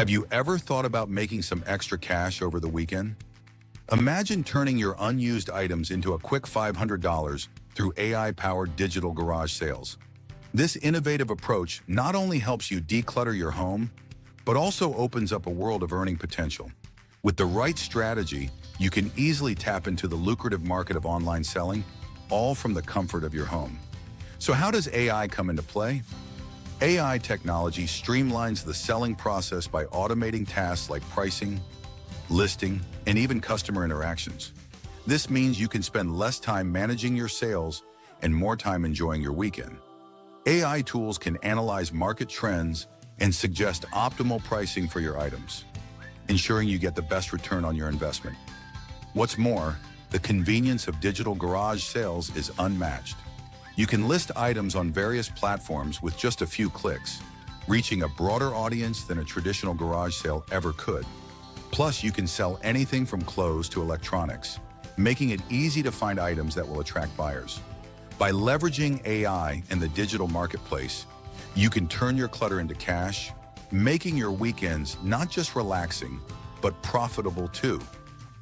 Have you ever thought about making some extra cash over the weekend? Imagine turning your unused items into a quick $500 through AI-powered digital garage sales. This innovative approach not only helps you declutter your home, but also opens up a world of earning potential. With the right strategy, you can easily tap into the lucrative market of online selling, all from the comfort of your home. So how does AI come into play? AI technology streamlines the selling process by automating tasks like pricing, listing, and even customer interactions. This means you can spend less time managing your sales and more time enjoying your weekend. AI tools can analyze market trends and suggest optimal pricing for your items, ensuring you get the best return on your investment. What's more, the convenience of digital garage sales is unmatched. You can list items on various platforms with just a few clicks, reaching a broader audience than a traditional garage sale ever could. Plus, you can sell anything from clothes to electronics, making it easy to find items that will attract buyers. By leveraging AI and the digital marketplace, you can turn your clutter into cash, making your weekends not just relaxing, but profitable too.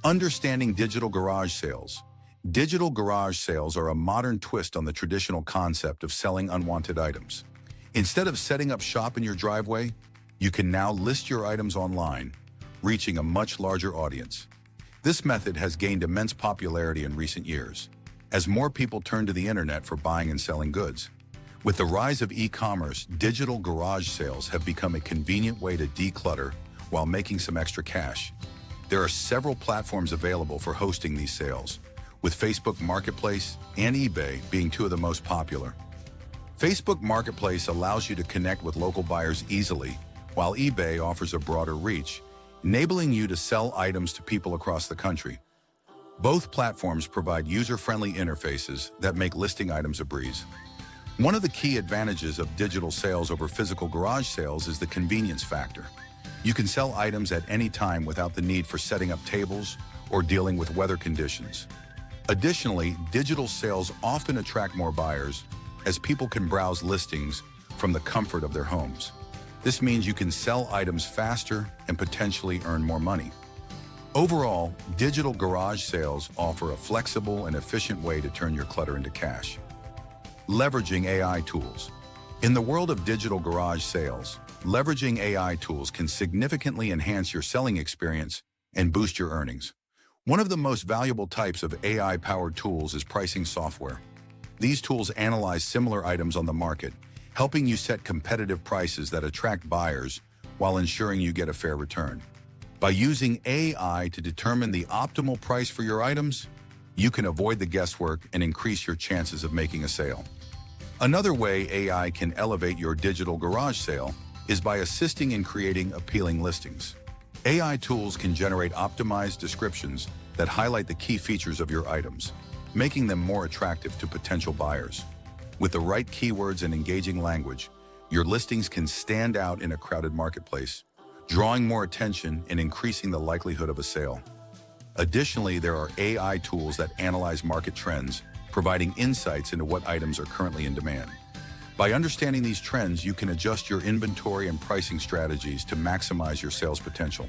Understanding digital garage sales. Digital garage sales are a modern twist on the traditional concept of selling unwanted items. Instead of setting up shop in your driveway, you can now list your items online, reaching a much larger audience. This method has gained immense popularity in recent years, as more people turn to the internet for buying and selling goods. With the rise of e-commerce, digital garage sales have become a convenient way to declutter while making some extra cash. There are several platforms available for hosting these sales, with Facebook Marketplace and eBay being two of the most popular. Facebook Marketplace allows you to connect with local buyers easily, while eBay offers a broader reach, enabling you to sell items to people across the country. Both platforms provide user-friendly interfaces that make listing items a breeze. One of the key advantages of digital sales over physical garage sales is the convenience factor. You can sell items at any time without the need for setting up tables or dealing with weather conditions. Additionally, digital sales often attract more buyers as people can browse listings from the comfort of their homes. This means you can sell items faster and potentially earn more money. Overall, digital garage sales offer a flexible and efficient way to turn your clutter into cash. Leveraging AI tools. In the world of digital garage sales, leveraging AI tools can significantly enhance your selling experience and boost your earnings. One of the most valuable types of AI-powered tools is pricing software. These tools analyze similar items on the market, helping you set competitive prices that attract buyers while ensuring you get a fair return. By using AI to determine the optimal price for your items, you can avoid the guesswork and increase your chances of making a sale. Another way AI can elevate your digital garage sale is by assisting in creating appealing listings. AI tools can generate optimized descriptions that highlight the key features of your items, making them more attractive to potential buyers. With the right keywords and engaging language, your listings can stand out in a crowded marketplace, drawing more attention and increasing the likelihood of a sale. Additionally, there are AI tools that analyze market trends, providing insights into what items are currently in demand. By understanding these trends, you can adjust your inventory and pricing strategies to maximize your sales potential.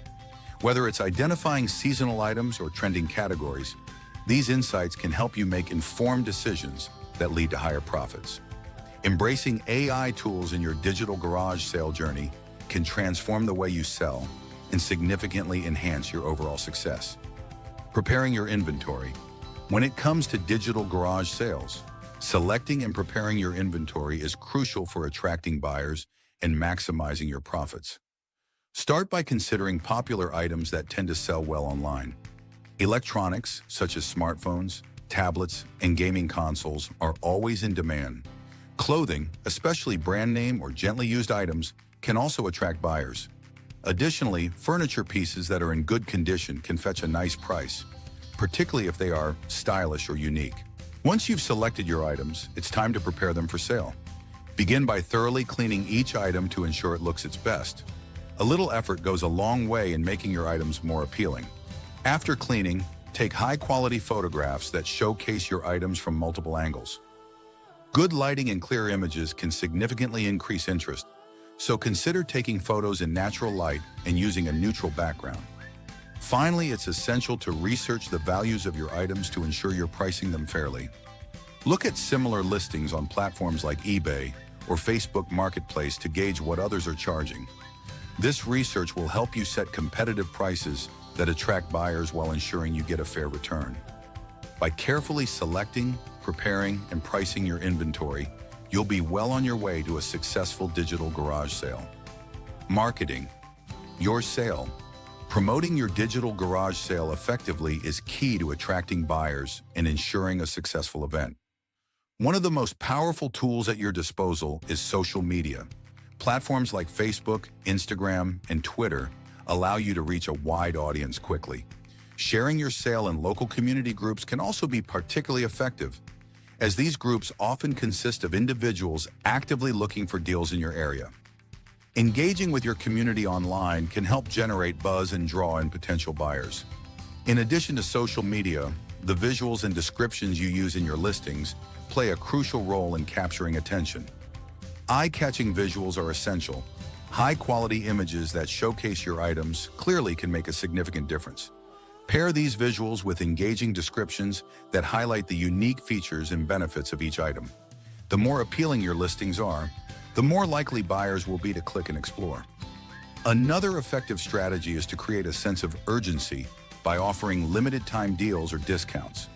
Whether it's identifying seasonal items or trending categories, these insights can help you make informed decisions that lead to higher profits. Embracing AI tools in your digital garage sale journey can transform the way you sell and significantly enhance your overall success. Preparing your inventory. When it comes to digital garage sales, selecting and preparing your inventory is crucial for attracting buyers and maximizing your profits. Start by considering popular items that tend to sell well online. Electronics, such as smartphones, tablets, and gaming consoles, are always in demand. Clothing, especially brand name or gently used items, can also attract buyers. Additionally, furniture pieces that are in good condition can fetch a nice price, particularly if they are stylish or unique. Once you've selected your items, it's time to prepare them for sale. Begin by thoroughly cleaning each item to ensure it looks its best. A little effort goes a long way in making your items more appealing. After cleaning, take high-quality photographs that showcase your items from multiple angles. Good lighting and clear images can significantly increase interest, so consider taking photos in natural light and using a neutral background. Finally, it's essential to research the values of your items to ensure you're pricing them fairly. Look at similar listings on platforms like eBay or Facebook Marketplace to gauge what others are charging. This research will help you set competitive prices that attract buyers while ensuring you get a fair return. By carefully selecting, preparing, and pricing your inventory, you'll be well on your way to a successful digital garage sale. Marketing. Your sale. Promoting your digital garage sale effectively is key to attracting buyers and ensuring a successful event. One of the most powerful tools at your disposal is social media. Platforms like Facebook, Instagram, and Twitter allow you to reach a wide audience quickly. Sharing your sale in local community groups can also be particularly effective, as these groups often consist of individuals actively looking for deals in your area. Engaging with your community online can help generate buzz and draw in potential buyers. In addition to social media, the visuals and descriptions you use in your listings play a crucial role in capturing attention. Eye-catching visuals are essential. High-quality images that showcase your items clearly can make a significant difference. Pair these visuals with engaging descriptions that highlight the unique features and benefits of each item. The more appealing your listings are, the more likely buyers will be to click and explore. Another effective strategy is to create a sense of urgency by offering limited-time deals or discounts.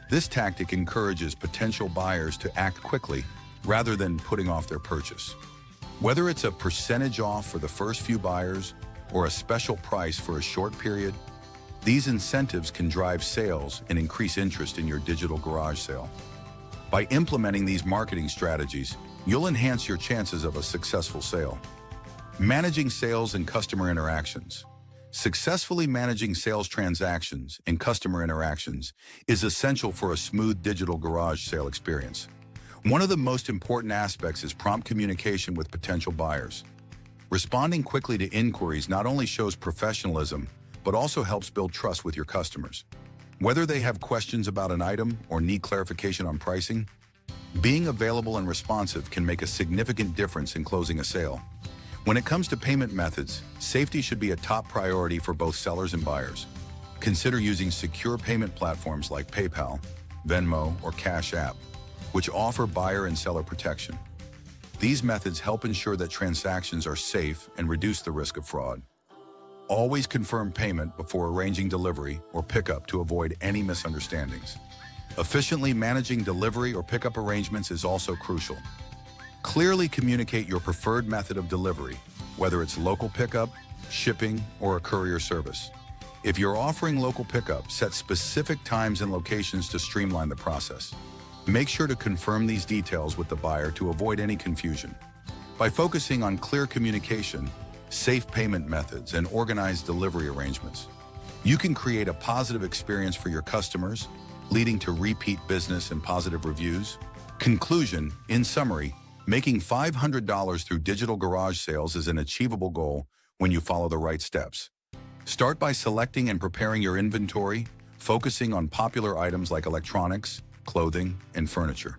This tactic encourages potential buyers to act quickly rather than putting off their purchase. Whether it's a percentage off for the first few buyers or a special price for a short period, these incentives can drive sales and increase interest in your digital garage sale. By implementing these marketing strategies, you'll enhance your chances of a successful sale. Managing sales and customer interactions. Successfully managing sales transactions and customer interactions is essential for a smooth digital garage sale experience. One of the most important aspects is prompt communication with potential buyers. Responding quickly to inquiries not only shows professionalism, but also helps build trust with your customers. Whether they have questions about an item or need clarification on pricing, being available and responsive can make a significant difference in closing a sale. When it comes to payment methods, safety should be a top priority for both sellers and buyers. Consider using secure payment platforms like PayPal, Venmo, or Cash App, which offer buyer and seller protection. These methods help ensure that transactions are safe and reduce the risk of fraud. Always confirm payment before arranging delivery or pickup to avoid any misunderstandings. Efficiently managing delivery or pickup arrangements is also crucial. Clearly communicate your preferred method of delivery, whether it's local pickup, shipping, or a courier service. If you're offering local pickup, set specific times and locations to streamline the process. Make sure to confirm these details with the buyer to avoid any confusion. By focusing on clear communication, safe payment methods, and organized delivery arrangements, you can create a positive experience for your customers, leading to repeat business and positive reviews. Conclusion. In summary, making $500 through digital garage sales is an achievable goal when you follow the right steps. Start by selecting and preparing your inventory, focusing on popular items like electronics, clothing, and furniture.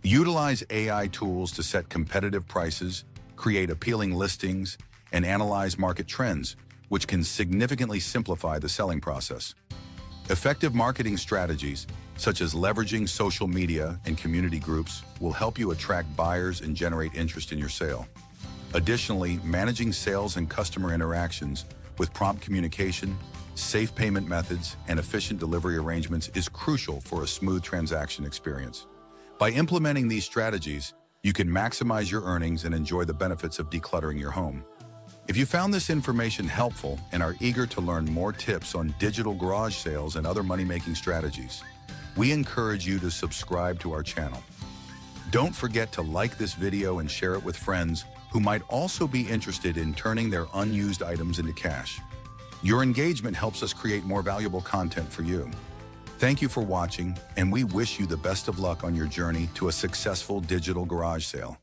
Utilize AI tools to set competitive prices, create appealing listings, and analyze market trends, which can significantly simplify the selling process. Effective marketing strategies, such as leveraging social media and community groups, will help you attract buyers and generate interest in your sale. Additionally, managing sales and customer interactions with prompt communication, safe payment methods, and efficient delivery arrangements is crucial for a smooth transaction experience. By implementing these strategies, you can maximize your earnings and enjoy the benefits of decluttering your home. If you found this information helpful and are eager to learn more tips on digital garage sales and other money-making strategies, we encourage you to subscribe to our channel. Don't forget to like this video and share it with friends who might also be interested in turning their unused items into cash. Your engagement helps us create more valuable content for you. Thank you for watching, and we wish you the best of luck on your journey to a successful digital garage sale.